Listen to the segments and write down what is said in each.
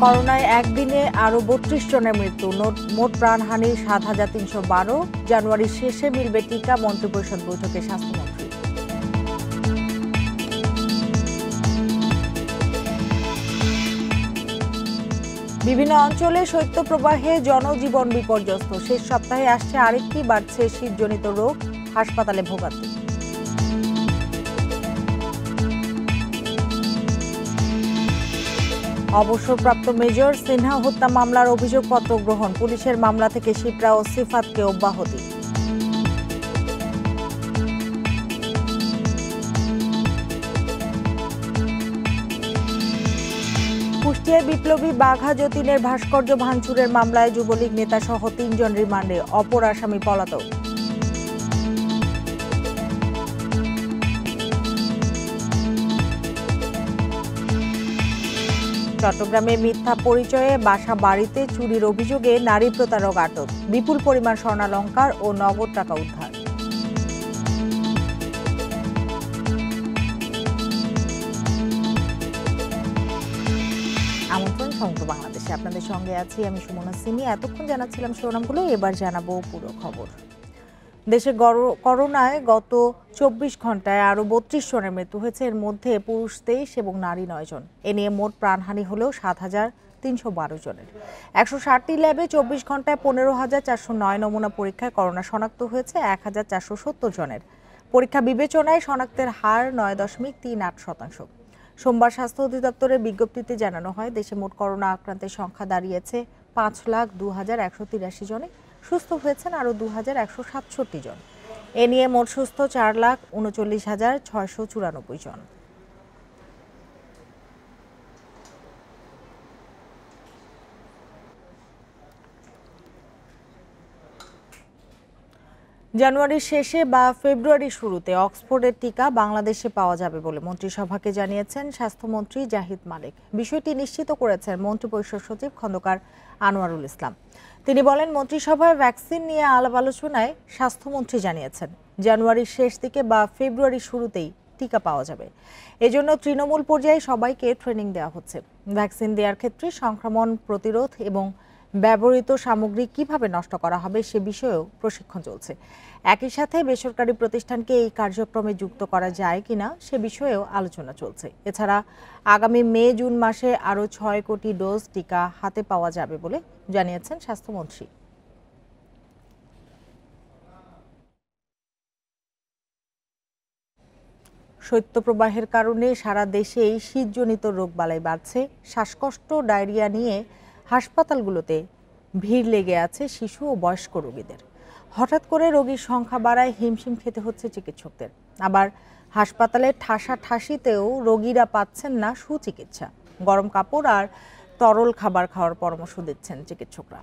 করোনায় একদিনে আরও ৩২ জনের মৃত্যু, মোট প্রাণহানি ৭,৩১২। জানুয়ারির শেষে মিলবে টিকা, মন্ত্রিপরিষদ বৈঠকে স্বাস্থ্যমন্ত্রী। বিভিন্ন অঞ্চলে শৈত্যপ্রবাহে জনজীবন বিপর্যস্ত। শেষ সপ্তাহে আসছে আরেকটি, বাড়ছে শীতজনিত রোগ, হাসপাতালে ভোগান্তি। অবসরপ্রাপ্ত মেজর সিনহা হত্যা মামলার অভিযোগপত্র গ্রহণ, পুলিশের মামলা থেকে শিপ্রা ও সিফাতকে অব্যাহতি। কুষ্টিয়ায় বিপ্লবী বাঘা যতীনের ভাস্কর্য ভাঙচুরের মামলায় যুবলীগ নেতা সহ ৩ জন রিমান্ডে, অপর আসামি পলাতক। চট্টগ্রামে মিথ্যা পরিচয়ে বাসা বাড়িতে চুরির অভিযোগে নারী প্রতারক আটক, বিপুল পরিমাণ স্বর্ণালংকার ও নগদ টাকা উদ্ধার। আমন্ত্রণ সমগ্র বাংলাদেশে, আপনাদের সঙ্গে আছি আমি সুমনা সিমি। এতক্ষণ জানাচ্ছিলাম শিরোনামগুলো, এবার জানাবো পুরো খবর। দেশে করোনায় গত ২৪ ঘন্টায় আরও ৩২ জনের মৃত্যু হয়েছে, এর মধ্যে পুরুষ ২৩ এবং নারী ৯ জন। এ নিয়ে মোট প্রাণহানি হলেও ৭,৩১২ জনের। ১৬০টি ল্যাবে ২৪ ঘন্টায় ১৫,৪০৯ নমুনা পরীক্ষায় করোনা শনাক্ত হয়েছে ১,৪৭০ জনের। পরীক্ষা বিবেচনায় শনাক্তের হার ৯.৩৮%। সোমবার স্বাস্থ্য অধিদপ্তরের বিজ্ঞপ্তিতে জানানো হয়, দেশে মোট করোনা আক্রান্তের সংখ্যা দাঁড়িয়েছে ৫,০২,১৮৩ জনে। সুস্থ হয়েছেন আরও ২,১৬৭ জন। এ নিয়ে মোট সুস্থ ৪,৩৯,৬৯৪ জন। জানুয়ারির শেষে বা ফেব্রুয়ারির শুরুতে অক্সফোর্ডের টিকা বাংলাদেশে পাওয়া যাবে বলে মন্ত্রিসভাকে জানিয়েছেন স্বাস্থ্যমন্ত্রী জাহিদ মালিক। বিষয়টি নিশ্চিত করেছেন মন্ত্রিপরিষদ সচিব খন্দকার আনোয়ারুল ইসলাম। তিনি বলেন, মন্ত্রিসভায় ভ্যাকসিন নিয়ে আলাপ আলোচনায় স্বাস্থ্যমন্ত্রী জানিয়েছেন জানুয়ারির শেষ দিকে বা ফেব্রুয়ারির শুরুতেই টিকা পাওয়া যাবে। এজন্য তৃণমূল পর্যায়ে সবাইকে ট্রেনিং দেওয়া হচ্ছে। ভ্যাকসিন দেওয়ার ক্ষেত্রে সংক্রমণ প্রতিরোধ এবং ব্যবহৃত সামগ্রী কিভাবে নষ্ট করা হবে সে বিষয়েও প্রশিক্ষণ চলছে। একই সাথে বেসরকারি প্রতিষ্ঠানকে এই কার্যক্রমে যুক্ত করা যায় কিনা সে বিষয়েও আলোচনা চলছে। এছাড়া আগামী মে-জুন মাসে আরও ৬ কোটি ডোজ টিকা হাতে পাওয়া যাবে বলে জানিয়েছেন স্বাস্থ্যমন্ত্রী। শৈত্যপ্রবাহের কারণে সারা দেশেই শীতজনিত রোগবালাই বাড়ছে। শ্বাসকষ্ট, ডায়রিয়া নিয়ে হাসপাতালগুলোতে ভিড় লেগে আছে শিশু ও বয়স্ক রোগীদের। হঠাৎ করে রোগীর সংখ্যা বাড়ায় হিমশিম খেতে হচ্ছে চিকিৎসকদের। আবার হাসপাতালে ঠাসাঠাসিতেও রোগীরা পাচ্ছেন না সুচিকিৎসা। গরম কাপড় আর তরল খাবার খাওয়ার পরামর্শ দিচ্ছেন চিকিৎসকরা।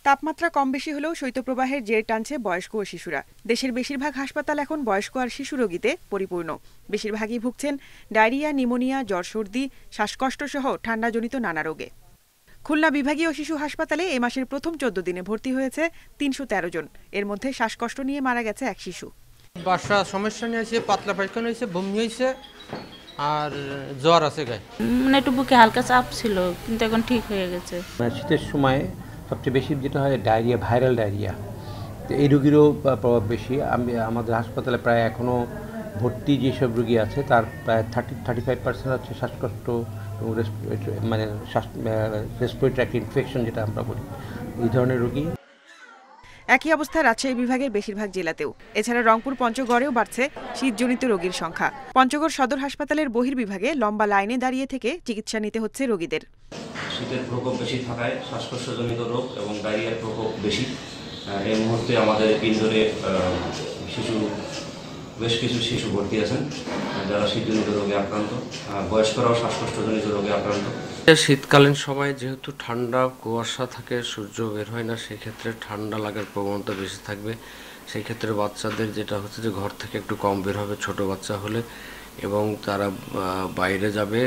তাপমাত্রা কম বেশি হলেও শৈত্যপ্রবাহের জের টানছে বয়স্ক ও শিশুরা। দেশের বেশিরভাগ হাসপাতাল এখন বয়স্ক আর শিশু রোগীতে পরিপূর্ণ। বেশিরভাগই ভুগছেন ডায়রিয়া, নিউমোনিয়া, জ্বর, সর্দি, শ্বাসকষ্ট সহ ঠান্ডাজনিত নানা রোগে। খুলনা বিভাগীয় শিশু হাসপাতালে এ মাসের প্রথম ১৪ দিনে ভর্তি হয়েছে ৩১৩ জন। এর মধ্যে শ্বাসকষ্ট নিয়ে মারা গেছে এক শিশু। বাসা সমস্যা নিয়ে আছে, পাতলা পায়খানা হয়েছে, বমি হয়েছে আর জ্বর আছে গায়ে। মানে একটু বুকে হালকা চাপ ছিল, কিন্তু এখন ঠিক হয়ে গেছে। শীতের সময় সবচেয়ে বেশি যেটা হয় ডায়রিয়া, ভাইরাল ডায়রিয়া, তো এই রোগীরও প্রভাব বেশি। আমাদের হাসপাতালে প্রায় এখনও ভর্তি যেসব রোগী আছে তার প্রায় 35% হচ্ছে শ্বাসকষ্ট এবং মানে রেসপিরেটরি ট্র্যাক্ট ইনফেকশন যেটা আমরা বলি, এই ধরনের রোগী। একই অবস্থা রাজশাহী বিভাগের বেশিরভাগ জেলাতেও। এছাড়া রংপুর, পঞ্চগড়েও বাড়ছে শীতজনিত রোগীর সংখ্যা। পঞ্চগড় সদর হাসপাতালের বহির্বিভাগে লম্বা লাইনে দাঁড়িয়ে থেকে চিকিৎসা নিতে হচ্ছে রোগীদের। শীতের প্রকোপ বেশি থাকায় শ্বাসকষ্টজনিত রোগ এবং ডায়রিয়ার প্রকোপ বেশি। এই মুহূর্তে আমাদের ইনডোরে বেশ কিছু শিশু ভর্তি আছেন যারা শীতজনিত রোগে আক্রান্ত, বয়স্করাও শ্বাসকষ্টজনিত রোগে আক্রান্ত। শীতকালীন সময় যেহেতু ঠান্ডা কুয়াশা থাকে, সূর্য বের হয় না, সেক্ষেত্রে ঠান্ডা লাগার প্রবণতা বেশি থাকবে। সেই ক্ষেত্রে বাচ্চাদের যেটা হচ্ছে যে ঘর থেকে একটু কম বের হবে ছোট বাচ্চা হলে, এবং তারা বাইরে যাবে,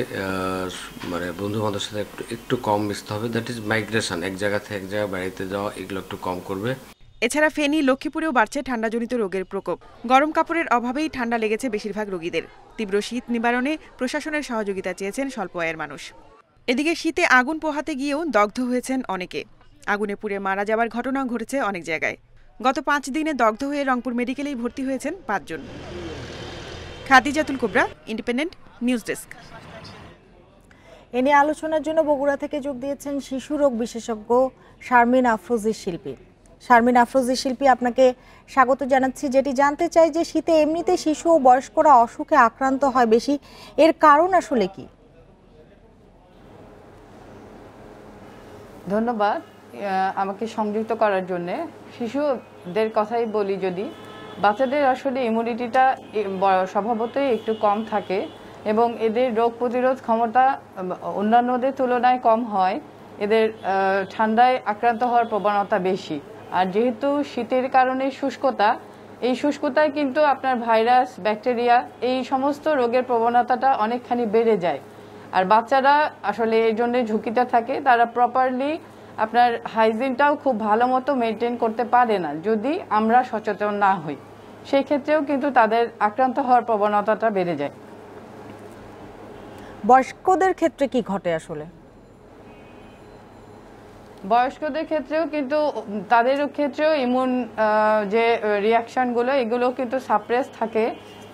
মানে বন্ধু বান্ধবের সাথে একটু কম মিশতে হবে। দ্যাট ইজ মাইগ্রেশন, এক জায়গা থেকে এক জায়গায় বেড়াইতে যাওয়া, এগুলো একটু কম করবে। এছাড়া ফেনী, লক্ষ্মীপুরেও বাড়ছে ঠান্ডাজনিত রোগের প্রকোপ। গরম কাপড়ের অভাবেই ঠান্ডা লেগেছে বেশিরভাগ রোগীদের। তীব্র শীত নিবারণে প্রশাসনের সহযোগিতা চেয়েছেন স্বল্প আয়ের মানুষ। এদিকে শীতে আগুন পোহাতে গিয়েও দগ্ধ হয়েছেন অনেকে। আগুনে পুড়ে মারা যাওয়ার ঘটনাও ঘটেছে অনেক জায়গায়। গত 5 দিনে দগ্ধ হয়ে রংপুর মেডিকেলেই ভর্তি হয়েছেন 5 জন। খাদিজাতুল কুবরা, ইন্ডিপেন্ডেন্ট নিউজ ডেস্ক। এ নিয়ে আলোচনার জন্য বগুড়া থেকে যোগ দিয়েছেন শিশু রোগ বিশেষজ্ঞ শারমিন আফরোজি শিল্পী। শারমিন আফরোজি শিল্পী, আপনাকে স্বাগত জানাচ্ছি। যেটি জানতে চাই যে শীতে এমনিতে শিশু ও বয়স্করা অসুখে আক্রান্ত হয় বেশি, এর কারণ আসলে কি? ধন্যবাদ আমাকে সংযুক্ত করার জন্য। শিশুদের কথাই বলি, যদি বাচ্চাদের আসলে ইমিউনিটিটা স্বভাবতই একটু কম থাকে এবং এদের রোগ প্রতিরোধ ক্ষমতা অন্যান্যদের তুলনায় কম হয়, এদের ঠান্ডায় আক্রান্ত হওয়ার প্রবণতা বেশি। আর যেহেতু শীতের কারণে শুষ্কতা, এই শুষ্কতায় কিন্তু আপনার ভাইরাস, ব্যাকটেরিয়া, এই সমস্ত রোগের প্রবণতাটা অনেকখানি বেড়ে যায়। আর বাচ্চারা আসলে এই জন্য ঝুঁকিতে থাকে, তারা প্রপারলি আপনার হাইজিনটাও খুব ভালো মতো মেনটেন করতে পারে না যদি আমরা সচেতন না হই। সেই ক্ষেত্রেও কিন্তু তাদের আক্রান্ত হওয়ার প্রবণতাটা বেড়ে যায়। বয়স্কদের ক্ষেত্রে কি ঘটে আসলে? বয়স্কদের ক্ষেত্রেও কিন্তু তাদের ক্ষেত্রেও ইমিউন যে রিয়াকশনগুলো, এগুলো কিন্তু সাপ্রেস থাকে,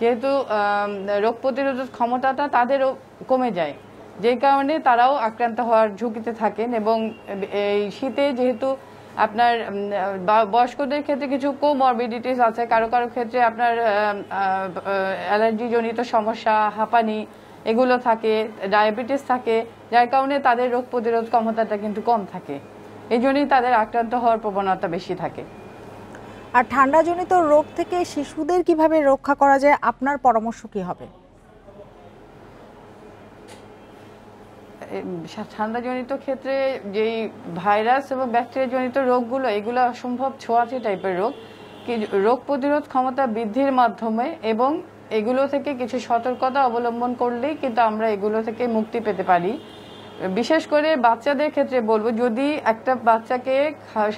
যেহেতু রোগ প্রতিরোধক ক্ষমতাটা তাদেরও কমে যায়, যে কারণে তারাও আক্রান্ত হওয়ার ঝুঁকিতে থাকেন। এবং এই শীতে যেহেতু আপনার বয়স্কদের ক্ষেত্রে কিছু কোমরবিডিটিস আছে, কারো কারো ক্ষেত্রে আপনার অ্যালার্জিজনিত সমস্যা, হাঁপানি এগুলো থাকে, ডায়াবেটিস থাকে, যার কারণে তাদের রোগ প্রতিরোধ ক্ষমতাটা কিন্তু কম থাকে। এই জন্যই তাদের আক্রান্ত হওয়ার প্রবণতা বেশি থাকে। আর ঠান্ডাজনিত রোগ থেকে শিশুদের কিভাবে রক্ষা করা যায়, আপনার পরামর্শ কি হবে? ঠান্ডাজনিত ক্ষেত্রে যেই ভাইরাস এবং ব্যাকটেরিয়া জনিত রোগগুলো, এগুলো অসম্ভব ছোঁয়াচে টাইপের রোগ। রোগ প্রতিরোধ ক্ষমতা বৃদ্ধির মাধ্যমে এবং এগুলো থেকে কিছু সতর্কতা অবলম্বন করলেই কিন্তু আমরা এগুলো থেকে মুক্তি পেতে পারি। বিশেষ করে বাচ্চাদের ক্ষেত্রে বলবো, যদি একটা বাচ্চাকে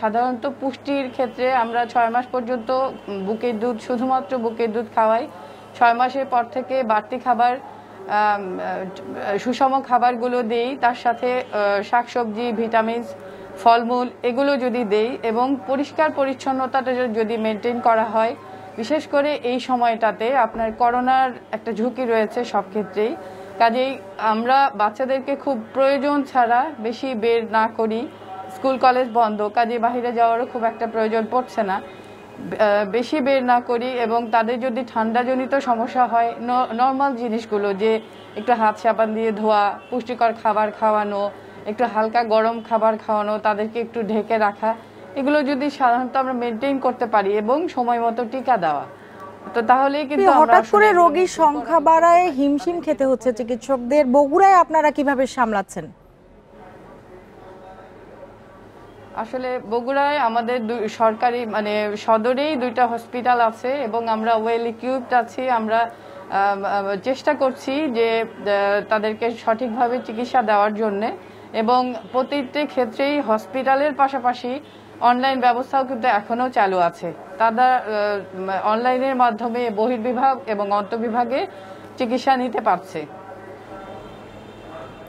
সাধারণত পুষ্টির ক্ষেত্রে আমরা 6 মাস পর্যন্ত বুকের দুধ, শুধুমাত্র বুকের দুধ খাওয়াই। 6 মাসের পর থেকে বাড়তি খাবার, সুষম খাবারগুলো দেই, তার সাথে শাকসবজি, ভিটামিনস, ফলমূল এগুলো যদি দেই এবং পরিষ্কার পরিচ্ছন্নতাটা যদি মেনটেন করা হয়, বিশেষ করে এই সময়টাতে আপনার করোনার একটা ঝুঁকি রয়েছে সব ক্ষেত্রেই। কাজেই আমরা বাচ্চাদেরকে খুব প্রয়োজন ছাড়া বেশি বের না করি। স্কুল কলেজ বন্ধ, কাজে বাইরে যাওয়ারও খুব একটা প্রয়োজন পড়ছে না, বেশি বের না করি। এবং তাদের যদি ঠান্ডাজনিত সমস্যা হয়, নর্মাল জিনিসগুলো, যে একটু হাত সাবান দিয়ে ধোয়া, পুষ্টিকর খাবার খাওয়ানো, একটু হালকা গরম খাবার খাওয়ানো, তাদেরকে একটু ঢেকে রাখা, এগুলো যদি সাধারণত আমরা মেনটেন করতে পারি এবং সময় মতো টিকা দেওয়া, তো তাহলেই কিন্তু হঠাৎ করে রোগীর সংখ্যা বাড়ায় হিমশিম খেতে হচ্ছে চিকিৎসকদের। বগুড়ায় আপনারা কিভাবে সামলাচ্ছেন? আসলে বগুড়ায় আমাদের সরকারি সদরেই 2টা হসপিটাল আছে এবং আমরা ওয়েল ইকুইপড আছি। আমরা চেষ্টা করছি যে তাদেরকে সঠিকভাবে চিকিৎসা দেওয়ার জন্য, এবং প্রতিটি ক্ষেত্রেই হসপিটালের পাশাপাশি অনলাইন ব্যবস্থাও কিন্তু এখনো চালু আছে। তারা অনলাইনের মাধ্যমে বহির্বিভাগ এবং অন্তর্বিভাগে চিকিৎসা নিতে পারছে।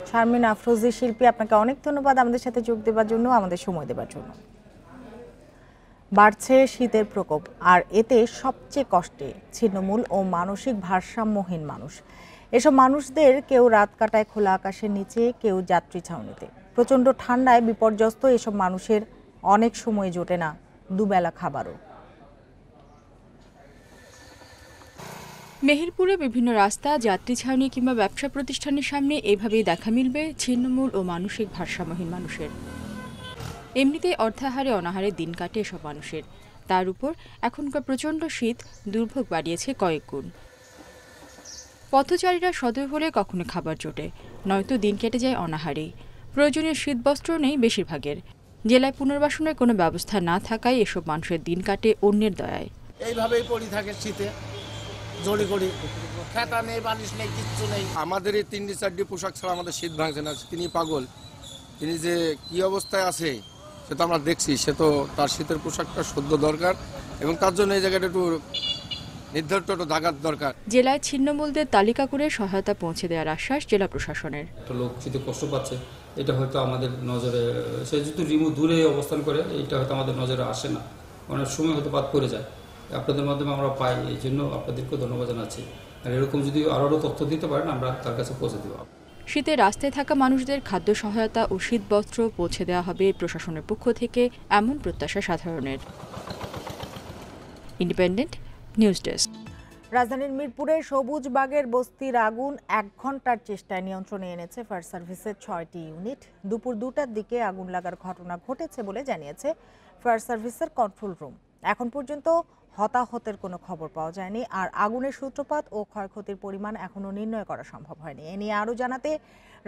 শারমিন আফরোজি শিল্পী, আপনাকে অনেক ধন্যবাদ আমাদের সাথে যোগ দেওয়ার জন্য, আমাদের সময় দেওয়ার জন্য। বাড়ছে শীতের প্রকোপ, আর এতে সবচেয়ে কষ্টে ছিন্নমূল ও মানসিক ভারসাম্যহীন মানুষ। এসব মানুষদের কেউ রাত কাটায় খোলা আকাশের নিচে, কেউ যাত্রী ছাউনিতে। প্রচণ্ড ঠান্ডায় বিপর্যস্ত এসব মানুষের অনেক সময় জোটে না দুবেলা খাবারও। মেহেরপুরে বিভিন্ন রাস্তা, যাত্রী ছাউনি কিংবা ব্যবসা প্রতিষ্ঠানের সামনে এভাবেই দেখা মিলবে ছিন্নমূল ও মানসিক ভারসাম্যহীন মানুষের। এমনিতেই অর্ধাহারে অনাহারে দিন কাটে এসব মানুষের, তার উপর এখনকার প্রচণ্ড শীত দুর্ভোগ বাড়িয়েছে কয়েক গুণ। পথচারীরা সদয় হলে কখনো খাবার জোটে, নয়তো দিন কেটে যায় অনাহারেই। প্রয়োজনীয় শীতবস্ত্র নেই বেশিরভাগের। জেলায় পুনর্বাসনের কোনো ব্যবস্থা না থাকায় এসব মানুষের দিন কাটে অন্যের দয়ায়। এইভাবেই পড়ে থাকে শীতে, জড়ি করি, খেতা নেই, বালিশ নেই, কিচ্ছু নেই। আমাদের এই 3-4টি পোশাক ছাড়া আমাদের শীত ভাঙছে না। তিনি পাগল, তিনি যে কি অবস্থায় আছে সে তো আমরা দেখছি, সে তো তার শীতের পোশাকটা সদ্য দরকার এবং তার জন্য এই জায়গাটা একটু নির্ধারিত একটু জায়গার দরকার। জেলায় ছিন্নমূলদের তালিকা করে সহায়তা পৌঁছে দেওয়ার আশ্বাস জেলা প্রশাসনের। একটা লোক শীতে কষ্ট পাচ্ছে, এটা হয়তো আমাদের নজরে, সে যদি দূরে অবস্থান করে এটা হয়তো আমাদের নজরে আসে না, অনেক সময় হয়তো বাদ পড়ে যায়। আপনাদের মাধ্যমে আমরা পাই, এই জন্য আপনাদেরকে ধন্যবাদ জানাচ্ছি। আর এরকম যদি আরও তথ্য দিতে পারেন আমরা তার কাছে পৌঁছে দেব। শীতে রাস্তায় থাকা মানুষদের খাদ্য সহায়তা ও শীতবস্ত্র পৌঁছে দেওয়া হবে প্রশাসনের পক্ষ থেকে, এমন প্রত্যাশা সাধারণের। Independent news desk. রাজধানীর মিরপুরের সবুজবাগের বস্তির আগুন 1 ঘন্টার চেষ্টায় নিয়ন্ত্রণে এনেছে ফায়ার সার্ভিসের 6টি ইউনিট। দুপুর 2টার দিকে আগুন লাগার ঘটনা ঘটেছে বলে জানিয়েছে ফায়ার সার্ভিসের কন্ট্রোল রুম। এখন পর্যন্ত হতাহতের কোনো খবর পাওয়া যায়নি, আর আগুনের সূত্রপাত ও ক্ষয়ক্ষতির পরিমাণ এখনও নির্ণয় করা সম্ভব হয়নি। এ নিয়ে আরও জানাতে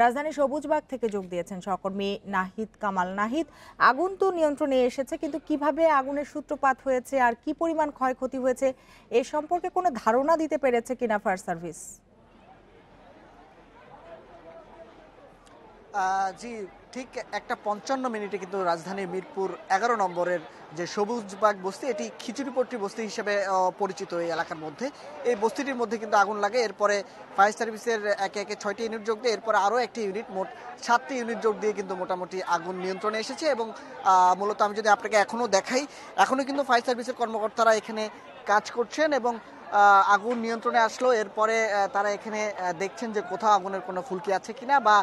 রাজধানীর সবুজবাগ থেকে যোগ দিয়েছেন সহকর্মী নাহিদ কামাল। নাহিদ, আগুন তো নিয়ন্ত্রণে এসেছে, কিন্তু কিভাবে আগুনের সূত্রপাত হয়েছে আর কি পরিমাণ ক্ষয়ক্ষতি হয়েছে এ সম্পর্কে কোনো ধারণা দিতে পেরেছে কিনা ফায়ার সার্ভিস? জি, ঠিক 1:55 কিন্তু রাজধানীর মিরপুর 11 নম্বরের যে সবুজবাগ বস্তি, এটি খিচুড়িপট্টি বস্তি হিসেবে পরিচিত এই এলাকার মধ্যে। এই বস্তিটির মধ্যে কিন্তু আগুন লাগে। এরপরে ফায়ার সার্ভিসের একে একে 6টি ইউনিট যোগ দিয়ে এরপরে আরও একটি ইউনিট, মোট 7টি ইউনিট যোগ দিয়ে কিন্তু মোটামুটি আগুন নিয়ন্ত্রণে এসেছে। এবং মূলত আমি যদি আপনাকে এখনও দেখাই, এখনও কিন্তু ফায়ার সার্ভিসের কর্মকর্তারা এখানে কাজ করছেন এবং আগুন নিয়ন্ত্রণে আসলো। এরপরে তারা এখানে দেখছেন যে কোথাও আগুনের কোনো ফুলকি আছে কিনা, বা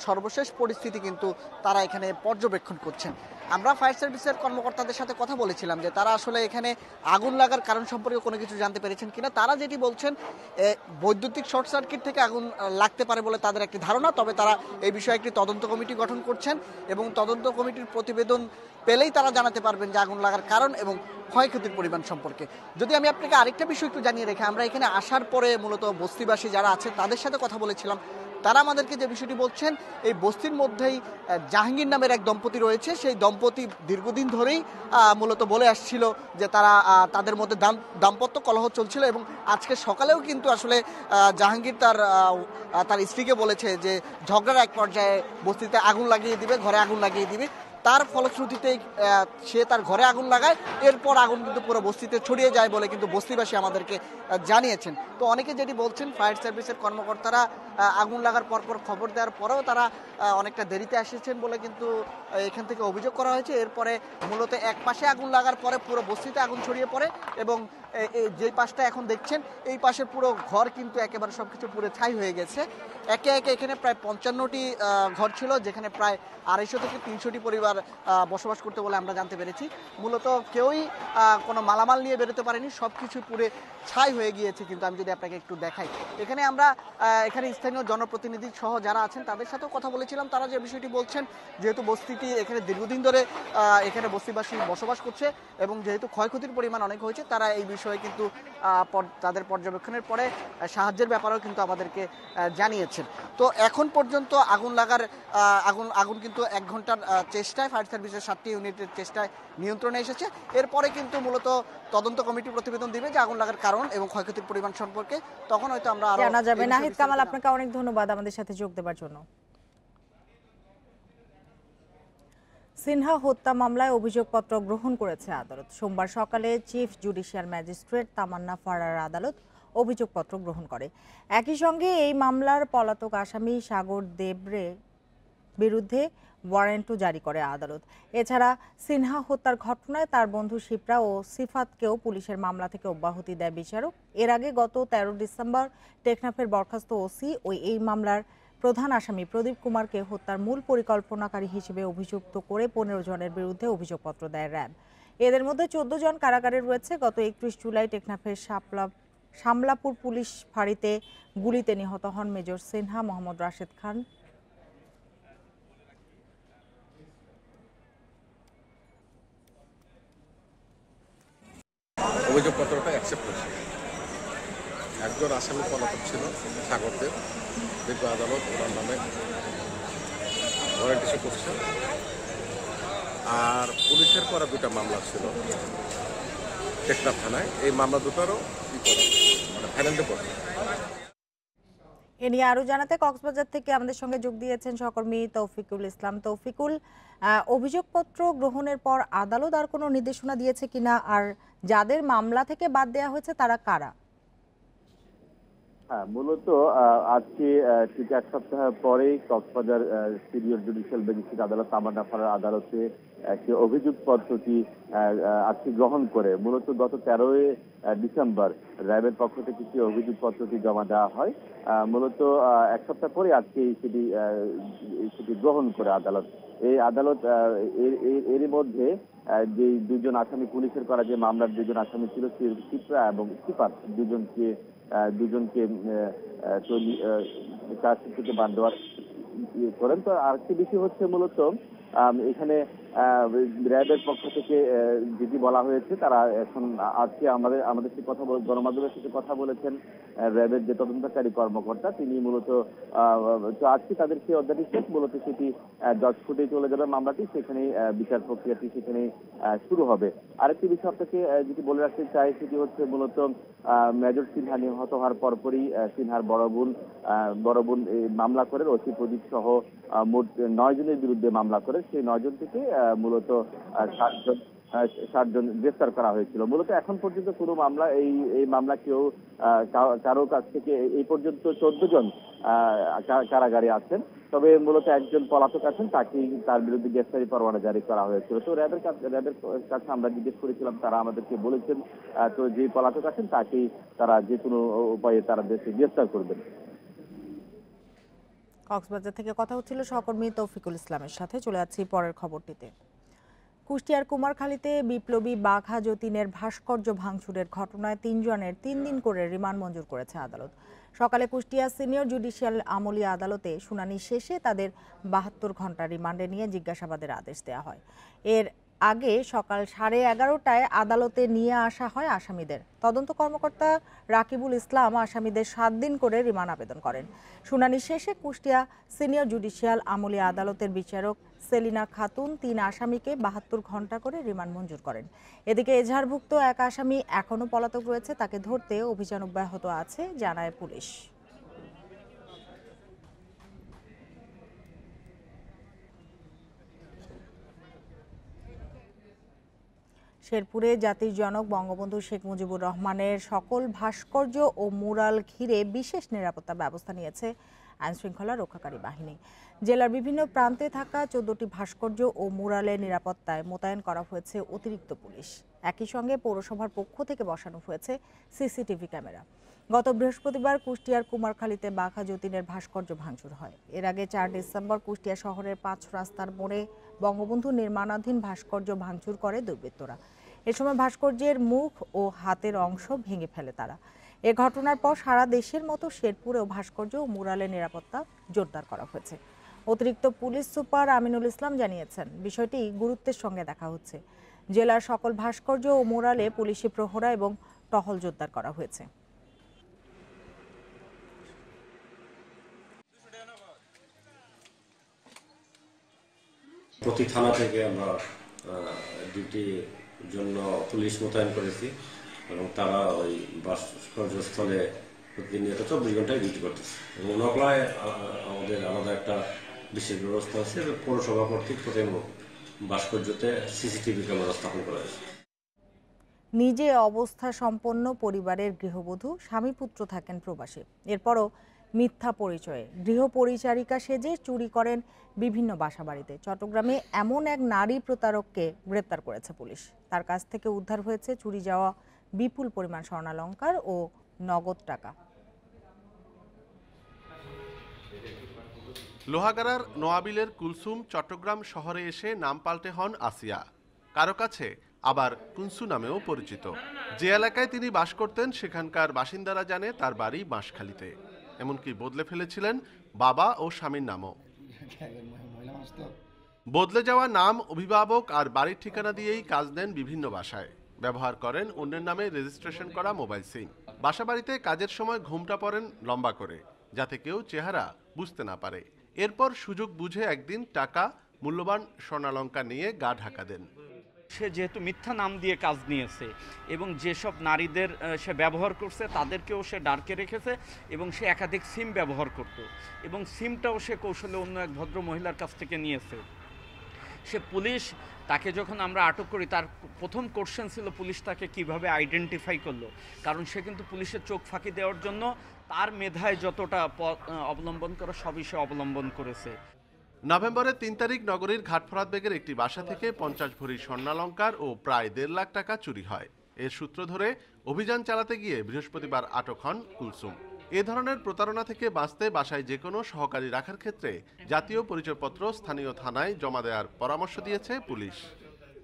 সর্বশেষ পরিস্থিতি কিন্তু তারা এখানে পর্যবেক্ষণ করছেন। আমরা ফায়ার সার্ভিসের কর্মকর্তাদের সাথে কথা বলেছিলাম যে তারা আসলে এখানে আগুন লাগার কারণ সম্পর্কে কোনো কিছু জানতে পেরেছেন কিনা। তারা যেটি বলছেন, বৈদ্যুতিক শর্ট সার্কিট থেকে আগুন লাগতে পারে বলে তাদের একটি ধারণা। তবে তারা এই বিষয়ে একটি তদন্ত কমিটি গঠন করছেন এবং তদন্ত কমিটির প্রতিবেদন পেলেই তারা জানাতে পারবেন যে আগুন লাগার কারণ এবং ক্ষয়ক্ষতির পরিমাণ সম্পর্কে। যদি আমি আপনাকে আরেকটা বিষয় একটু জানিয়ে রেখে, আমরা এখানে আসার পরে মূলত বস্তিবাসী যারা আছে তাদের সাথে কথা বলেছিলাম। তারা আমাদেরকে যে বিষয়টি বলছেন, এই বস্তির মধ্যেই জাহাঙ্গীর নামের এক দম্পতি রয়েছে। সেই দম্পতি দীর্ঘদিন ধরেই মূলত বলে আসছিল যে তাদের মধ্যে দাম্পত্য কলহ চলছিল এবং আজকে সকালেও কিন্তু আসলে জাহাঙ্গীর তার স্ত্রীকে বলেছে যে ঝগড়ার এক পর্যায়ে বস্তিতে আগুন লাগিয়ে দিবে, ঘরে আগুন লাগিয়ে দিবে। তার ফলশ্রুতিতেই সে তার ঘরে আগুন লাগায়। এরপর আগুন কিন্তু পুরো বস্তিতে ছড়িয়ে যায় বলে কিন্তু বস্তিবাসী আমাদেরকে জানিয়েছেন। তো অনেকে যেটি বলছেন, ফায়ার সার্ভিসের কর্মকর্তারা আগুন লাগার পরপর খবর দেওয়ার পরেও তারা অনেকটা দেরিতে এসেছেন বলে কিন্তু এখান থেকে অভিযোগ করা হয়েছে। এরপরে মূলত এক পাশে আগুন লাগার পরে পুরো বস্তিতে আগুন ছড়িয়ে পড়ে এবং যে পাশটা এখন দেখছেন, এই পাশের পুরো ঘর কিন্তু একেবারে সবকিছু পুরো ছাই হয়ে গেছে। একে একে এখানে প্রায় 55টি ঘর ছিল, যেখানে প্রায় 250 থেকে 300টি পরিবার বসবাস করতে বলে আমরা জানতে পেরেছি। মূলত কেউই কোনো মালামাল নিয়ে বেরোতে পারেনি, সবকিছু পুরো ছাই হয়ে গিয়েছে। কিন্তু আমি যদি আপনাকে একটু দেখাই, এখানে আমরা এখানে স্থানীয় জনপ্রতিনিধি সহ যারা আছেন তাদের সাথেও কথা বলেছিলাম। তারা যে বিষয়টি বলছেন, যেহেতু বস্তিটি এখানে দীর্ঘদিন ধরে এখানে বস্তিবাসী বসবাস করছে এবং যেহেতু ক্ষয়ক্ষতির পরিমাণ অনেক হয়েছে, তারা এই বিষয়ে কিন্তু তাদের পর্যবেক্ষণের পরে সাহায্যের ব্যাপারেও কিন্তু আমাদেরকে জানিয়েছেন। তো এখন পর্যন্ত আগুন কিন্তু 1 ঘন্টার চেষ্টায়, ফায়ার সার্ভিসের 7টি ইউনিটের চেষ্টায় নিয়ন্ত্রণে এসেছে। এরপরে কিন্তু মূলত তদন্ত কমিটি প্রতিবেদন দিবে যে আগুন লাগার কারণ এবং ক্ষয়ক্ষতির পরিমাণ সম্পর্কে। তখন হয়তো আমরা আরো জানা যাবে। নাহিদ কামাল, আপনাকে অনেক ধন্যবাদ আমাদের সাথে যোগ দেওয়ার জন্য। সিনহা হত্যা মামলায় অভিযোগপত্র গ্রহণ করেছে আদালত। সোমবার সকালে চিফ জুডিশিয়াল ম্যাজিস্ট্রেট তামান্না ফারার আদালত অভিযোগপত্র গ্রহণ করে। একই সঙ্গে এই মামলার পলাতক আসামি সাগর দেবরে বিরুদ্ধে ওয়ারেন্টও জারি করে আদালত। এছাড়া সিনহা হত্যার ঘটনায় তার বন্ধু শিপ্রা ও সিফাতকেও পুলিশের মামলা থেকে অব্যাহতি দেয় বিচারক। এর আগে গত 13 ডিসেম্বর টেকনাফের বরখাস্ত ওসি এই মামলার প্রধান আসামি প্রদীপ কুমারকে হত্যার মূল পরিকল্পনাকারী হিসেবে অভিযুক্ত করে 15 জনের বিরুদ্ধে অভিযোগপত্র দেয় র্যাব। এদের মধ্যে 14 জন কারাগারে রয়েছে। গত 31 জুলাই টেকনাফের শামলাপুর পুলিশ ফাঁড়িতে গুলিতে নিহত হন মেজর সিনহা, মোহাম্মদ রাশেদ খান। অভিযোগপত্রটা অ্যাকসেপ্ট করেছে। একজন আসামি পলাতক ছিল সাগরদেব, বিজ্ঞ আদালত ওনার নামে ওয়ারেন্ট ইস্যু করছে। আর পুলিশের করা 2টা মামলা ছিল টেকনাফ থানায়, এই মামলা দুটারও ফাইনাল রিপোর্ট। এ নিয়ে আরো জানাতে কক্সবাজার থেকে আমাদের সঙ্গে যোগ দিয়েছেন সহকর্মী তৌফিকুল ইসলাম। তৌফিকুল, অভিযোগপত্র গ্রহণের পর আদালত আর কোনো নির্দেশনা দিয়েছে কিনা, আর যাদের মামলা থেকে বাদ দেওয়া হয়েছে তারা কারা? হ্যাঁ, মূলত আজকে ঠিক এক সপ্তাহ পরেই কক্সবাজার সিনিয়র জুডিশিয়াল ম্যাজিস্ট্রেট আদালত তামান্নাপাড়ার আদালতে একটি অভিযোগপত্রটি আজকে গ্রহণ করে মূলত গত 13ই ডিসেম্বর র্যাবের পক্ষ থেকে একটি অভিযোগপত্রটি জমা দেওয়া হয়। মূলত এক সপ্তাহ পরে আজকে সেটি গ্রহণ করে আদালত। এই আদালত এরই মধ্যে যে দুজন আসামি, পুলিশের করা যে মামলার দুজন আসামি ছিল চিত্রা এবং সিফাত, দুজনকে চার্জশিট থেকে বাদ দেওয়ার করেন। তো আরেকটি বিষয় হচ্ছে মূলত এখানে র্যাবের পক্ষ থেকে যেটি বলা হয়েছে, তারা এখন আজকে আমাদের সাথে কথা গণমাধ্যমের সাথে কথা বলেছেন র্যাবের যে তদন্তকারী কর্মকর্তা, তিনি মূলত তো আজকে তাদের সেই অধ্যাদেশ মূলত সেটি জজ কোর্টে চলে যাবে মামলাটি, সেখানেই বিচার প্রক্রিয়াটি সেখানে শুরু হবে। আরেকটি বিষয় আপনাকে যেটি বলে রাখতে চাই সেটি হচ্ছে মূলত মেজর সিনহা নিহত হওয়ার পরপরই সিনহার বড় বোন মামলা করে ওসি প্রদীপ সহ মোট 9 জনের বিরুদ্ধে মামলা করে। সেই 9 জন থেকে মূলত 7 জন গ্রেফতার করা হয়েছিল। মূলত এখন পর্যন্ত কোনো মামলা এই মামলা কেউ কারো কাছ থেকে এই পর্যন্ত 14 জন কারাগারে আছেন, তবে মূলত একজন পলাতক আছেন, তার বিরুদ্ধে গ্রেফতারি পরোয়ানা জারি করা হয়েছিল। তো র্যাবের কাছে আমরা জিজ্ঞেস করেছিলাম, তারা আমাদেরকে বলেছেন তো যে পলাতক আছেন তাকেই তারা যে কোনো উপায়ে তারা দেশে গ্রেফতার করবেন। কক্সবাজার থেকে কথা হচ্ছিল সহকর্মী তৌফিকুল ইসলামের সাথে। চলে যাচ্ছি পরের খবরটিতে। কুষ্টিয়ার কুমারখালীতে বিপ্লবী বাঘা যতীনের ভাস্কর্য ভাঙচুরের ঘটনায় 3 জনের 3 দিন করে রিমান্ড মঞ্জুর করেছে আদালত। সকালে কুষ্টিয়া সিনিয়র জুডিশিয়াল আমলি আদালতে শুনানি শেষে তাদের 72 ঘন্টা রিমান্ডে নিয়ে জিজ্ঞাসাবাদের আদেশ দেওয়া হয়। এর আগে সকাল 11:30টায় আদালতে নিয়ে আসা হয় আসামিদের। তদন্ত কর্মকর্তা রাকিবুল ইসলাম আসামিদের 7 দিন করে রিমান্ড আবেদন করেন। শুনানি শেষে কুষ্টিয়া সিনিয়র জুডিশিয়াল আমলি আদালতের বিচারক সেলিনা খাতুন 3 আসামিকে 72 ঘন্টা করে রিমান্ড মঞ্জুর করেন। এদিকে এজাহারভুক্ত এক আসামি এখনো পলাতক রয়েছে, তাকে ধরতে অভিযান অব্যাহত আছে জানায় পুলিশ। শেরপুরে জাতির জনক বঙ্গবন্ধু শেখ মুজিবুর রহমানের সকল ভাস্কর্য ও মুরাল ঘিরে বিশেষ নিরাপত্তা ব্যবস্থা নিয়েছে আইনশৃঙ্খলা রক্ষাকারী বাহিনী। জেলার বিভিন্ন প্রান্তে থাকা 14টি ভাস্কর্য ও মুরালের নিরাপত্তায় মোতায়েন করা হয়েছে অতিরিক্ত পুলিশ। একই সঙ্গে পৌরসভার পক্ষ থেকে বসানো হয়েছে সিসিটিভি ক্যামেরা। গত বৃহস্পতিবার কুষ্টিয়ার কুমারখালীতে বাঘা যতীনের ভাস্কর্য ভাঙচুর হয়। এর আগে 4 ডিসেম্বর কুষ্টিয়া শহরের 5 রাস্তার মোড়ে বঙ্গবন্ধু নির্মাণাধীন ভাস্কর্য ভাঙচুর করে দুর্বৃত্তরা। এ সময় ভাস্কর্যের মুখ ও হাতের অংশ ভেঙে ফেলে তারা। এ ঘটনার পর সারা দেশের মতো শেরপুরেও ভাস্কর্য ও মুরালের নিরাপত্তা জোরদার করা হয়েছে। অতিরিক্ত পুলিশ সুপার আমিনুল ইসলাম জানিয়েছেন, বিষয়টি গুরুত্বের সঙ্গে দেখা হচ্ছে। জেলার সকল ভাস্কর্য ও মুরালে পুলিশি প্রহরা এবং টহল জোরদার করা হয়েছে। প্রতি থানা থেকে আমরা ডিউটির জন্য পুলিশ মোতায়েন করেছি এবং তারা ওই ভাস্কর্যস্থলে প্রতিনিয়ত 24 ঘন্টায় ডিউটি করতেছে। এবং নকলায় আমাদের আলাদা একটা বিশেষ ব্যবস্থা আছে, পৌরসভা কর্তৃক প্রথম ভাস্কর্যতে সিসিটিভি ক্যামেরা স্থাপন করা হয়েছে। নিজে অবস্থা সম্পন্ন পরিবারের গৃহবধূ, স্বামী পুত্র থাকেন প্রবাসে। এরপরও মিথ্যা পরিচয়ে গৃহপরিচারিকা সেজে চুরি করেন বিভিন্ন বাসাবাড়িতে। চট্টগ্রামে এমন এক নারী প্রতারককে গ্রেপ্তার করেছে পুলিশ। তার কাছ থেকে উদ্ধার হয়েছে চুরি যাওয়া বিপুল পরিমাণ স্বর্ণালংকার ও নগদ টাকা। লোহাগাড়ার নোয়াবিলের কুলসুম চট্টগ্রাম শহরে এসে নাম পাল্টে হন আসিয়া, কারো কাছে আবার কুনসু নামেও পরিচিত। যে এলাকায় তিনি বাস করতেন সেখানকার বাসিন্দারা জানে তার বাড়ি বাঁশখালীতে। এমনকি বদলে ফেলেছিলেন বাবা ও স্বামীর নামও। বদলে যাওয়া নাম, অভিভাবক আর বাড়ির ঠিকানা দিয়েই কাজ নেন বিভিন্ন বাসায়। ব্যবহার করেন অন্যের নামে রেজিস্ট্রেশন করা মোবাইল সিম। বাসাবাড়িতে কাজের সময় ঘুমটা পড়েন লম্বা করে, যাতে কেউ চেহারা বুঝতে না পারে। এরপর সুযোগ বুঝে একদিন টাকা, মূল্যবান স্বর্ণালংকার নিয়ে গা ঢাকা দেন। সে যেহেতু মিথ্যা নাম দিয়ে কাজ নিয়েছে এবং যেসব নারীদের সে ব্যবহার করছে তাদেরকেও সে ডার্কে রেখেছে এবং সে একাধিক সিম ব্যবহার করত এবং সিমটাও সে কৌশলে অন্য এক ভদ্র মহিলার কাছ থেকে নিয়েছে। সে পুলিশ তাকে যখন আমরা আটক করি তার প্রথম কোশ্চেন ছিল পুলিশ তাকে কিভাবে আইডেন্টিফাই করলো, কারণ সে কিন্তু পুলিশের চোখ ফাঁকি দেওয়ার জন্য তার মেধায় যতটা অবলম্বন করা সবই সে অবলম্বন করেছে। নভেম্বরের ৩ তারিখ নগরীর ঘাটফরাত বেগের একটি বাসা থেকে ৫০ ভরি স্বর্ণালংকার ও প্রায় ১.৫ লাখ টাকা চুরি হয়। এর সূত্র ধরে অভিযান চালাতে গিয়ে বৃহস্পতিবার আটক হন কুলসুম। এ ধরনের প্রতারণা থেকে বাঁচতে বাসায় যে কোনো সহকারী রাখার ক্ষেত্রে জাতীয় পরিচয়পত্র স্থানীয় থানায় জমা দেওয়ার পরামর্শ দিয়েছে পুলিশ।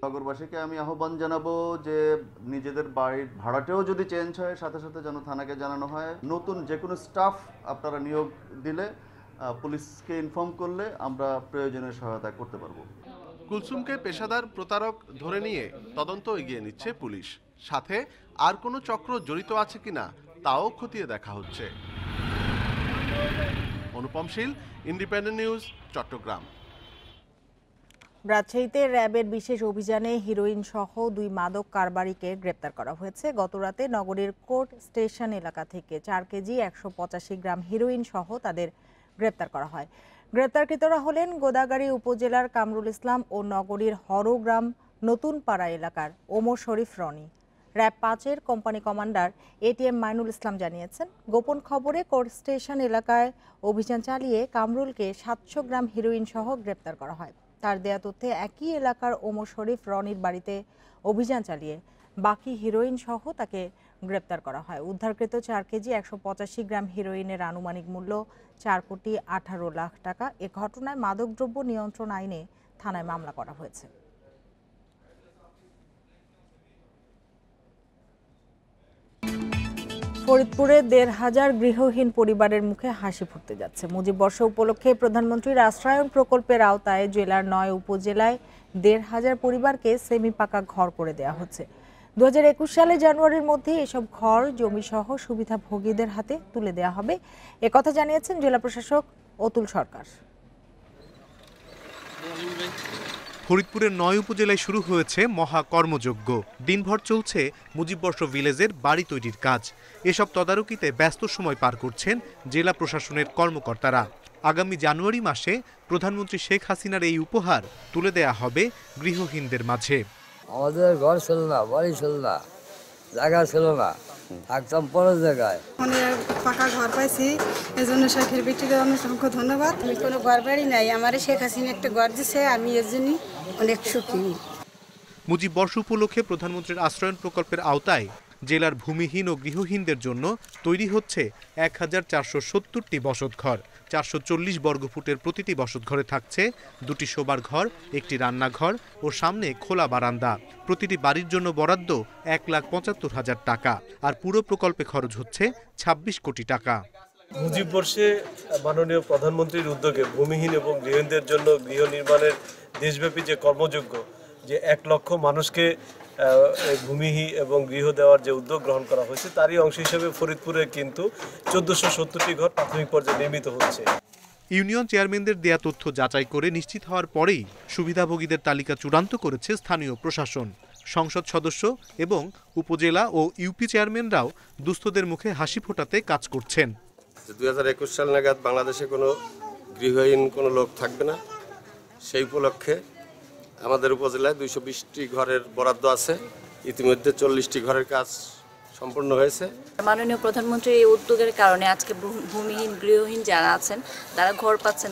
নগরবাসীকে আমি আহ্বান জানাবো যে নিজেদের বাড়ির ভাড়াটাও যদি চেঞ্জ হয় সাথে সাথে যেন থানাকে জানানো হয়। নতুন যে কোনো স্টাফ আপনারা নিয়োগ দিলে পুলিশকে ইনফর্ম করলে আমরা প্রয়োজনীয় সহায়তা করতে পারবো। কুলসুমকে পেশাদার প্রতারক ধরে নিয়ে তদন্ত এগিয়ে নিচ্ছে পুলিশ। সাথে আর কোনো চক্র জড়িত আছে কিনা তাও খতিয়ে দেখা হচ্ছে। অনুপম শীল, ইন্ডিপেন্ডেন্ট নিউজ, চট্টগ্রাম। রাজশাহীতে র্যাবের বিশেষ অভিযানে হিরোইন সহ 2 মাদক কারবারিকে গ্রেপ্তার করা হয়েছে। গতরাতে নগরীর কোর্ট স্টেশন এলাকা থেকে 4 কেজি 185 গ্রাম হিরোইন সহ তাদের গ্রেপ্তার করা হয়। গ্রেপ্তারকৃতরা হলেন গোদাগাড়ী উপজেলার কামরুল ইসলাম ও নগরীর হরগ্রাম নতুনপাড়া এলাকার ওমর শরীফ রনি। র্যাব 5-এর কোম্পানি কমান্ডার এটিএম মাইনুল ইসলাম জানিয়েছেন, গোপন খবরে কোর্ট স্টেশন এলাকায় অভিযান চালিয়ে কামরুলকে 700 গ্রাম হিরোইন সহ গ্রেপ্তার করা হয়। তার দেয়া তথ্যে একই এলাকার ওমর শরীফ রনির বাড়িতে অভিযান চালিয়ে বাকি হিরোইন সহ তাকে গ্রেপ্তার করা হয়। উদ্ধারকৃত 4 কেজি 185 গ্রাম হিরোইনের আনুমানিক মূল্য 4,18 লাখ টাকা। এ ঘটনায় মাদকদ্রব্য নিয়ন্ত্রণ আইনে থানায় মামলা করা হয়েছে। ফরিদপুরে 1,500 গৃহহীন পরিবারের মুখে হাসি ফুটতে যাচ্ছে। মুজিব বর্ষ উপলক্ষে প্রধানমন্ত্রীর আশ্রয়ন প্রকল্পের আওতায় জেলার 9 উপজেলায় 1,500 পরিবারকে সেমি পাকা ঘর করে দেওয়া হচ্ছে। 2021 সালে জানুয়ারির মধ্যে এসব ঘর জমি সহ সুবিধাভোগীদের হাতে তুলে দেওয়া হবে, একথা জানিয়েছেন জেলা প্রশাসক অতুল সরকার। ফরিদপুরের 9 উপজেলায় শুরু হয়েছে মহা কর্মযজ্ঞ। দিনভর চলছে মুজিববর্ষ ভিলেজের বাড়ি তৈরির কাজ। এসব তদারকিতে ব্যস্ত সময় পার করছেন জেলা প্রশাসনের কর্মকর্তারা। আগামী জানুয়ারি মাসে প্রধানমন্ত্রী শেখ হাসিনার এই উপহার তুলে দেয়া হবে গৃহহীনদের মাঝে। আমাদের ঘর ছিল না, বাড়ি ছিল না, জায়গা ছিল না, থাকতাম পরের জায়গায়। পাকা ঘর পাইছি, এই জন্য শেখের বেটিকে অসংখ্য ধন্যবাদ। আমি কোনো ঘর বাড়ি নাই, আমার শেখ হাসিনা একটা ঘর দিছে, আমি এর জন্য অনেক সুখী। মুজিব বর্ষ উপলক্ষে প্রধানমন্ত্রীর আশ্রয়ন প্রকল্পের আওতায় জেলার ভূমিহীন ও গৃহহীনদের জন্য তৈরি হচ্ছে 1470টি বসতঘর। 440 বর্গফুটের প্রতিটি বসতঘরে থাকছে 2টি শোবার ঘর, 1টি রান্নাঘর ও সামনে খোলা বারান্দা। প্রতিটি বাড়ির জন্য বরাদ্দ 1,75,000 টাকা। আর পুরো প্রকল্পে খরচ হচ্ছে 26 কোটি টাকা। মুজিব বর্ষে মাননীয় প্রধানমন্ত্রীর উদ্যোগে ভূমিহীন এবং গৃহহীনদের জন্য গৃহ নির্মাণের দেশব্যাপী যে কর্মযজ্ঞ, যে 1 লক্ষ মানুষকে ভূমিহীন এবং গৃহ দেওয়ার যে উদ্যোগ গ্রহণ করা হয়েছে, তারই অংশ হিসেবে ফরিদপুরে কিন্তু 1470টি ঘর প্রাথমিক পর্যায়ে নির্মিত হচ্ছে। ইউনিয়ন চেয়ারম্যানদের দেয়া তথ্য যাচাই করে নিশ্চিত হওয়ার পরেই সুবিধাভোগীদের তালিকা চূড়ান্ত করেছে স্থানীয় প্রশাসন। সংসদ সদস্য এবং উপজেলা ও ইউপি চেয়ারম্যানরাও দুস্থদের মুখে হাসি ফোটাতে কাজ করছেন। 2021 সাল নাগাদ বাংলাদেশে কোনো গৃহহীন কোনো লোক থাকবে না। সেই উপলক্ষে আমাদের উপজেলায় 220টি ঘরের বরাদ্দ আছে। ইতিমধ্যে 40টি ঘরের কাজ সম্পূর্ণ হয়েছে। মাননীয় প্রধানমন্ত্রীর এই উদ্যোগের কারণে আজকে ভূমিহীন গৃহহীন যারা আছেন তারা ঘর পাচ্ছেন।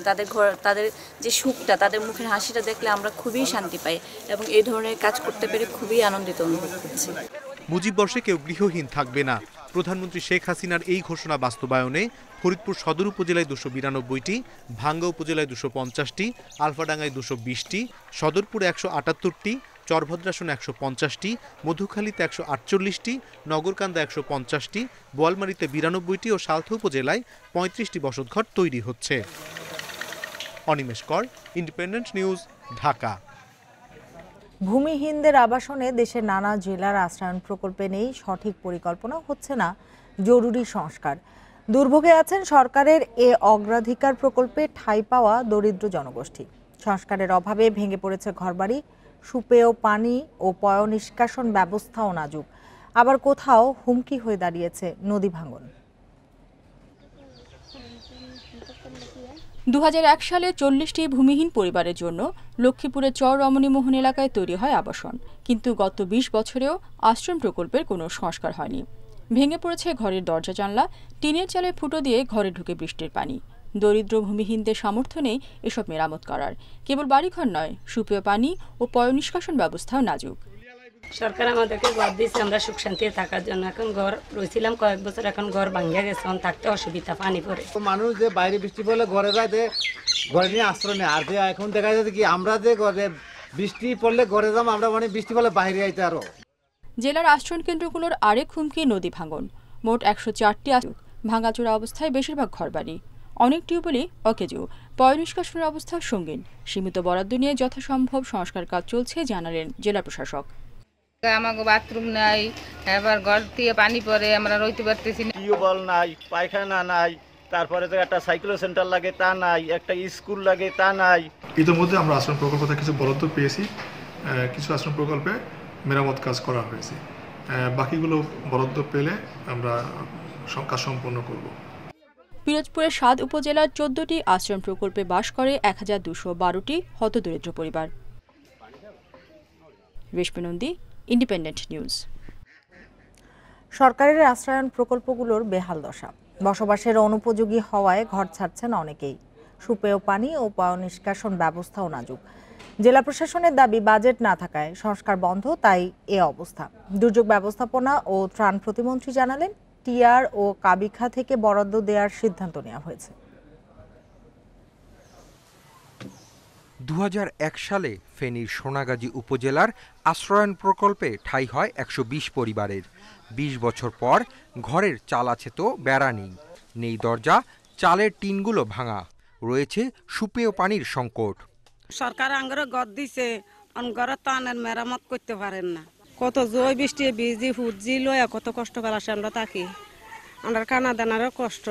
তাদের যে সুখটা, তাদের মুখের হাসিটা দেখলে আমরা খুবই শান্তি পাই এবং এই ধরনের কাজ করতে পেরে খুবই আনন্দিত অনুভব করছি। মুজিব বর্ষে কেউ গৃহহীন থাকবে না। প্রধানমন্ত্রী শেখ হাসিনার এই ঘোষণা বাস্তবায়নে ফরিদপুর সদর উপজেলায় 292টি, ভাঙ্গা উপজেলায় 250টি, আলফাডাঙ্গায় 220টি, সদরপুরে 178টি, চরভদ্রাসন 150টি, মধুখালীতে 148টি, নগরকান্দা 150টি, বোয়ালমারীতে 92টি ও সালথা উপজেলায় 35টি বসতঘর তৈরি হচ্ছে। অনিমেষ কর, ইন্ডিপেন্ডেন্ট নিউজ, ঢাকা। ভূমিহীনদের আবাসনে দেশের নানা জেলার আশ্রয়ন প্রকল্পে নেই সঠিক পরিকল্পনা, হচ্ছে না জরুরি সংস্কার। দুর্ভোগে আছেন সরকারের এ অগ্রাধিকার প্রকল্পে ঠাঁই পাওয়া দরিদ্র জনগোষ্ঠী। সংস্কারের অভাবে ভেঙে পড়েছে ঘরবাড়ি, সুপেয় পানি ও পয়ঃনিষ্কাশন ব্যবস্থাও নাজুক। আবার কোথাও হুমকি হয়ে দাঁড়িয়েছে নদী ভাঙন। 2001 সালে 40টি ভূমিহীন পরিবারের জন্য লক্ষ্মীপুরের চর রমণীমোহন এলাকায় তৈরি হয় আবাসন, কিন্তু গত 20 বছরেও আশ্রম প্রকল্পের কোনো সংস্কার হয়নি। ভেঙে পড়েছে ঘরের দরজা জানলা, টিনের চালে ফুটো দিয়ে ঘরে ঢুকে বৃষ্টির পানি। দরিদ্র ভূমিহীনদের সামর্থ্য নেই এসব মেরামত করার। কেবল বাড়িঘর নয়, সুপেয় পানি ও পয়ঃনিষ্কাশন ব্যবস্থাও নাজুক। সরকার আমাদেরকে ঘর দিয়েছে আমরা সুখ শান্তিতে থাকার জন্য। এখন ঘর রয়েছিলাম কয়েক বছর, এখন ঘর ভাঙিয়া গেছে, এখন থাকতে অসুবিধা, পানি পড়ে। মানুষ যে বাইরে বৃষ্টি পড়লে ঘরে যায়, ঘরে নিয়ে আশ্রয় নেয়। আর যে এখন দেখা যাচ্ছে কি আমরা যে ঘরে বৃষ্টি পড়লে ঘরে যাবো, আমরা মানে বৃষ্টি পড়লে বাইরে আইতে আরো। জেলার আশ্রয় কেন্দ্রগুলোর আরেক হুমকি নদী ভাঙন। মোট 104টি ভাঙাচোরা অবস্থায় বেশিরভাগ ঘরবাড়ি। অনেক টিউবওয়েলই অকেজো, পয়ঃনিষ্কাশনের অবস্থা সঙ্গীন। সীমিত বরাদ্দ নিয়ে যথাসম্ভব সংস্কার কাজ চলছে জানালেন জেলা প্রশাসক। আমাকে বাথরুম নাই, এবার ঘর থেকে পানি পড়ে, আমরা রইতে পারতেছি না। টিউবওয়েল নাই, পায়খানা নাই, তারপরে তো একটা সাইকেল সেন্টার লাগে তা নাই, একটা স্কুল লাগে তা নাই। ইতিমধ্যে আমরা আশ্রম প্রকল্প থেকে কিছু বরাদ্দ পেয়েছি, কিছু আশ্রম প্রকল্পে মেরামত কাজ করা হয়েছে, বাকিগুলো বরাদ্দ পেলে আমরা কাজ সম্পন্ন করব। পিরোজপুরের 7 উপজেলার 14টি আশ্রম প্রকল্পে বাস করে 1212টি হতদরিদ্র পরিবার। রেশমি নন্দী, ইন্ডিপেন্ডেন্ট নিউজ। সরকারের আশ্রয়ন প্রকল্পগুলোর বেহাল দশা। বসবাসের অনুপযোগী হওয়ায় ঘর ছাড়ছেন অনেকেই। সুপেয় পানি ও পয়ঃনিষ্কাশন ব্যবস্থাও নাজুক। জেলা প্রশাসনের দাবি বাজেট না থাকায় সংস্কার বন্ধ, তাই এ অবস্থা। দুর্যোগ ব্যবস্থাপনা ও ত্রাণ প্রতিমন্ত্রী জানালেন, টিআর ও কাবিখা থেকে বরাদ্দ দেওয়ার সিদ্ধান্ত নেওয়া হয়েছে। 2001 সালে ফেনীর সোনাগাজী উপজেলার আশ্রয়ন প্রকল্পে ঠাঁই হয় 120 পরিবারের। 20 বছর পর ঘরের চাল আছে তো বেড়া নেই, নেই দরজা, চালের টিনগুলো ভাঙা, রয়েছে সুপেয় পানির সংকট। সরকার আঙ্গরে ঘর দিছে, ঘরে টানের মেরামত করতে পারেন না। কত জয় বৃষ্টি বিজি হুজি লয়া কত কষ্ট করে আসে আমরা থাকি, আমরা কানা দানারও কষ্ট।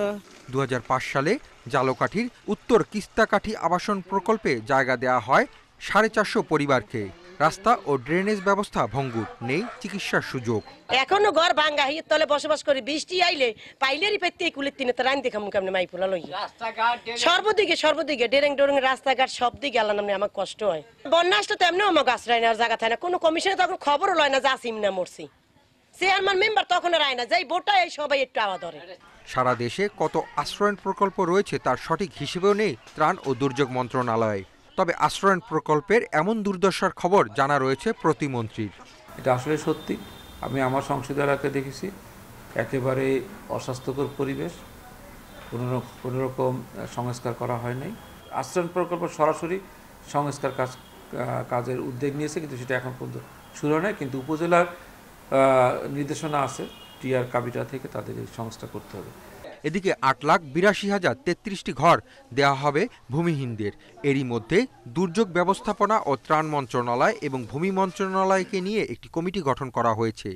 2005 সালে জালকাঠির উত্তর কিস্তাকাঠি আবাসন প্রকল্পে জায়গা দেওয়া হয় 450 পরিবারকে। রাস্তা ও ড্রেনেজ ব্যবস্থা ভঙ্গুর, নেই চিকিৎসার সুযোগ। এখনো ঘর ভাঙ্গা হিত তলে বসবাস করি, বৃষ্টি আইলে পাইলেরই পেতে কুলের তিনে তো রান দেখাম কেমনে মাইপুলা লই। সর্বদিকে ডেরেং ডোরেং রাস্তাঘাট সব দিকে আল্লাহ নামে আমার কষ্ট হয়। বন্যা আসলে তো এমনিও আমাকে আশ্রয় নেওয়ার জায়গা থাকে না, কোনো কমিশনে তখন খবরও লয় না যে আসিম না মরছি। চেয়ারম্যান মেম্বার তখন রায় না, যাই ভোটা এই সবাই একটু আওয়া ধরে। সারা দেশে কত আশ্রয়ন প্রকল্প রয়েছে তার সঠিক হিসেবেও নেই ত্রাণ ও দুর্যোগ মন্ত্রণালয়ে। তবে আশ্রয়ন প্রকল্পের এমন দুর্দশার খবর জানা রয়েছে প্রতিমন্ত্রীর। এটা আসলে সত্যি, আমি আমার সংসদীয় এলাকায় দেখেছি একেবারে অস্বাস্থ্যকর পরিবেশ, কোনো রকম সংস্কার করা হয় নাই। আশ্রয়ন প্রকল্প সরাসরি সংস্কার কাজের উদ্যোগ নিয়েছে, কিন্তু সেটা এখন পর্যন্ত শুরু হয় নাই। কিন্তু উপজেলার নির্দেশনা আছে টিআর কাবিটা থেকে তাদের এই সংস্কার করতে হবে। এদিকে 8,82,033টি ঘর দেওয়া হবে ভূমিহীনদের। এরই মধ্যে দুর্যোগ ব্যবস্থাপনা ও ত্রাণ মন্ত্রণালয় এবং ভূমি মন্ত্রণালয়কে নিয়ে একটি কমিটি গঠন করা হয়েছে।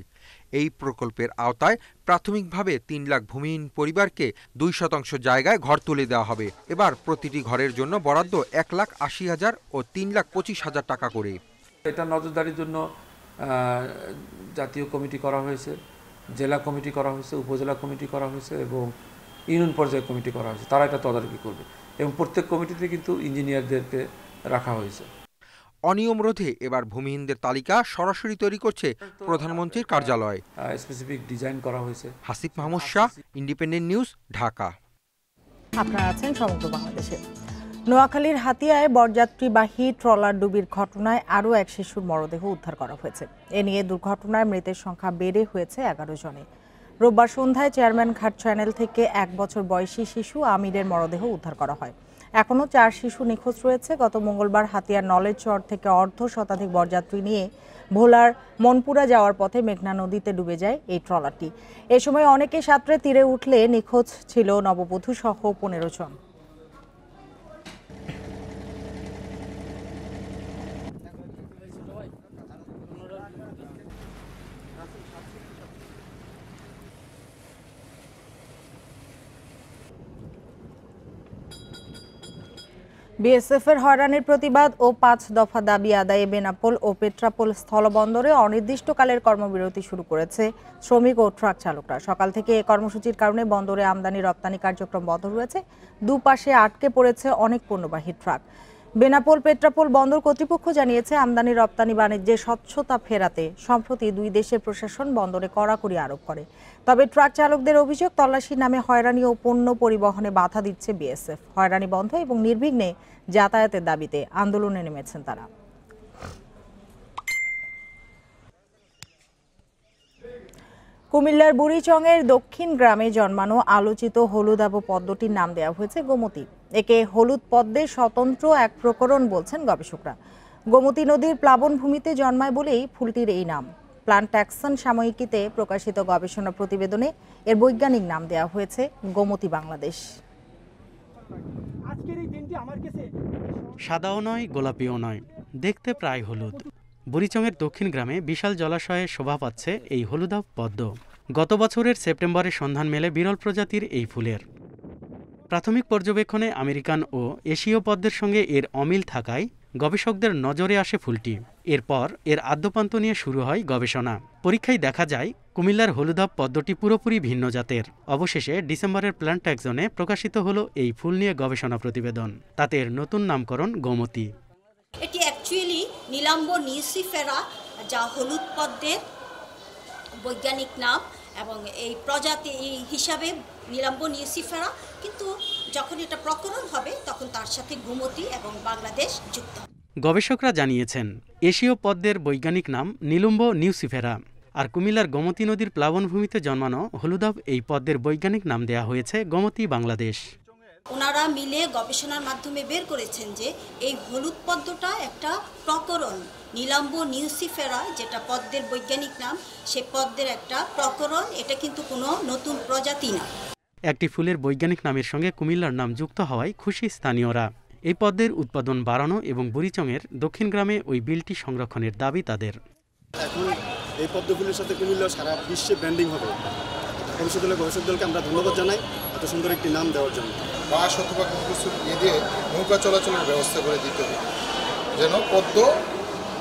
এই প্রকল্পের আওতায় প্রাথমিকভাবে 3 লাখ ভূমিহীন পরিবারকে 2% জায়গায় ঘর তুলে দেওয়া হবে। এবার প্রতিটি ঘরের জন্য বরাদ্দ 1,80,000 ও 3,25,000 টাকা করে। এটা নজরদারির জন্য জাতীয় কমিটি করা হয়েছে, জেলা কমিটি করা হয়েছে, উপজেলা কমিটি করা হয়েছে এবং ইউনিয়ন পর্যায়ে কমিটি করা হয়েছে। তারা এটা তদারকি করবে এবং প্রত্যেক কমিটিতে কিন্তু ইঞ্জিনিয়ারদেরকে রাখা হয়েছে। অনিয়ম রোধে এবার ভূমিহীনদের তালিকা সরাসরি তৈরি করছে প্রধানমন্ত্রীর কার্যালয়। স্পেসিফিক ডিজাইন করা হয়েছে। Hasif Mahmud Shah, independent news, Dhaka. আপনারা আছেন সমগ্র বাংলাদেশে। নোয়াখালীর হাতিয়ায় বরযাত্রীবাহী ট্রলার ডুবির ঘটনায় আরও এক শিশুর মরদেহ উদ্ধার করা হয়েছে। এ নিয়ে দুর্ঘটনায় মৃতের সংখ্যা বেড়ে হয়েছে 11 জনে। রোববার সন্ধ্যায় চেয়ারম্যান ঘাট চ্যানেল থেকে 1 বছর বয়সী শিশু আমিরের মরদেহ উদ্ধার করা হয়। এখনও 4 শিশু নিখোঁজ রয়েছে। গত মঙ্গলবার হাতিয়ার নলেজ চর থেকে অর্ধ শতাধিক বরযাত্রী নিয়ে ভোলার মনপুরা যাওয়ার পথে মেঘনা নদীতে ডুবে যায় এই ট্রলারটি। এ সময় অনেকে সাঁতরে তীরে উঠলে নিখোঁজ ছিল নববধূ সহ 15 জন। বিএসএফ এর হয়রানির প্রতিবাদ ও 5 দফা দাবি আদায়ে বেনাপোল ও পেট্রাপোল স্থলবন্দরে অনির্দিষ্টকালের কর্মবিরতি শুরু করেছে শ্রমিক ও ট্রাক চালকরা। সকাল থেকে এই কর্মসূচির কারণে বন্দরে আমদানি রপ্তানি কার্যক্রম বন্ধ রয়েছে। দুপাশে আটকে পড়েছে অনেক পণ্যবাহী ট্রাক। বেনাপোল পেট্রাপোল বন্দর কর্তৃপক্ষ জানিয়েছে, আমদানি রপ্তানি বাণিজ্যে স্বচ্ছতা ফেরাতে সম্প্রতি দুই দেশের প্রশাসন বন্দরে কড়াকড়ি আরোপ করে। তবে ট্রাক চালকদের অভিযোগ, তল্লাশির নামে হয়রানি ও পণ্য পরিবহনে বাধা দিচ্ছে বিএসএফ। হয়রানি বন্ধ এবং নির্বিঘ্নে যাতায়াতের দাবিতে আন্দোলনে নেমেছেন তারা। কুমিল্লার বুড়িচংয়ের দক্ষিণ গ্রামে জন্মানো আলোচিত হলুদাভ পদ্মটির নাম দেওয়া হয়েছে গোমতী। একে হলুদ পদ্মের স্বতন্ত্র এক প্রকরণ বলছেন গবেষকরা। গোমতী নদীর প্লাবনভূমিতে জন্মায় বলেই ফুলটির এই নাম। প্লান্ট অ্যাকশন সাময়িকীতে প্রকাশিত গবেষণা প্রতিবেদনে এর বৈজ্ঞানিক নাম দেওয়া হয়েছে গোমতী বাংলাদেশ। সাদাও নয়, গোলাপিও নয়, দেখতে প্রায় হলুদ। বুড়িচংয়ের দক্ষিণ গ্রামে বিশাল জলাশয়ে শোভা পাচ্ছে এই হলুদাভ পদ্ম। গত বছরের সেপ্টেম্বরে সন্ধান মেলে বিরল প্রজাতির এই ফুলের। প্রাথমিক পর্যবেক্ষণে আমেরিকান ও এশীয় পদ্মের সঙ্গে এর অমিল থাকায় গবেষকদের নজরে আসে ফুলটি। এরপর এর আদ্যপান্ত নিয়ে শুরু হয় গবেষণা। পরীক্ষায় দেখা যায় কুমিল্লার হলুদাভ পদ্মটি পুরোপুরি ভিন্ন জাতের। অবশেষে ডিসেম্বরের প্ল্যান্ট ট্যাক্সনে প্রকাশিত হলো এই ফুল নিয়ে গবেষণা প্রতিবেদন। তাতে এর নতুন নামকরণ গোমতী। এটি অ্যাকচুয়ালি নীলাম্ব নিউসিফেরা, যা হলুদ পদ্মের বৈজ্ঞানিক নাম, এবং এই প্রজাতি হিসাবে নীলাম্ব নিউসিফেরা, কিন্তু যখন এটা প্রকরণ হবে তখন তার সাথে গোমতী এবং বাংলাদেশ যুক্ত। গবেষকরা জানিয়েছেন, এশীয় পদ্মের বৈজ্ঞানিক নাম নীলম্ব নিউসিফেরা, আর কুমিল্লার গোমতী নদীর প্লাবনভূমিতে জন্মানো হলুদাভ এই পদ্মের বৈজ্ঞানিক নাম দেয়া হয়েছে গোমতী বাংলাদেশ। ওনারা মিলে গবেষণার মাধ্যমে বের করেছেন যে এই হলুদ পদ্মটা একটা প্রকরণ, নীলাম্ব নিউসিফেরা যেটা পদ্মের বৈজ্ঞানিক নাম, সেই পদ্মের একটা প্রকরণ। এটা কিন্তু কোনো নতুন প্রজাতি না। একটি ফুলের বৈজ্ঞানিক নামের সঙ্গে কুমিল্লার নাম যুক্ত হওয়ায় খুশি স্থানীয়রা। এই পদ্মের উৎপাদন বাড়ানো এবং বুড়িচংয়ের দক্ষিণ গ্রামে ওই বিলটি সংরক্ষণের দাবি তাদের। এখন এই পদ্ম ফুলের সাথে কুমিল্লা সারা বিশ্বে ব্র্যান্ডিং হবে। ভবিষ্যৎ গবেষক দলকে আমরা ধন্যবাদ জানাই এত সুন্দর একটি নাম দেওয়ার জন্য। ৫ কিছু ইয়ে দিয়ে নৌকা চলাচলের ব্যবস্থা করে দিতে হবে, যেন পদ্ম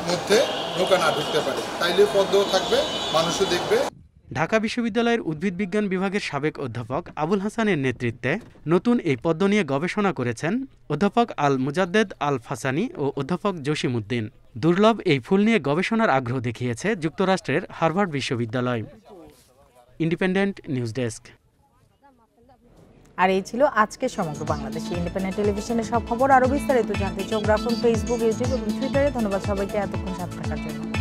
মধ্যে নৌকা না ঢুকতে পারে। তাইলে পদ্ম থাকবে, মানুষও দেখবে। ঢাকা বিশ্ববিদ্যালয়ের উদ্ভিদ বিজ্ঞান বিভাগের সাবেক অধ্যাপক আবুল হাসানের নেতৃত্বে নতুন এই পদ্ম নিয়ে গবেষণা করেছেন অধ্যাপক আল মুজাদ্দেদ আল ফাসানি ও অধ্যাপক জসিমউদ্দিন। দুর্লভ এই ফুল নিয়ে গবেষণার আগ্রহ দেখিয়েছে যুক্তরাষ্ট্রের হার্ভার্ড বিশ্ববিদ্যালয়। Independent news desk. আর এই ছিল আজকে সমগ্র বাংলাদেশে ইন্ডিপেন্ডেন্ট টেলিভিশনের সব খবর। আরও বিস্তারিত জানতে চোখ রাখুন ফেসবুক, ইউটিউব এবং টুইটারে। ধন্যবাদ সবাইকে এতক্ষণ সাথে থাকার জন্য।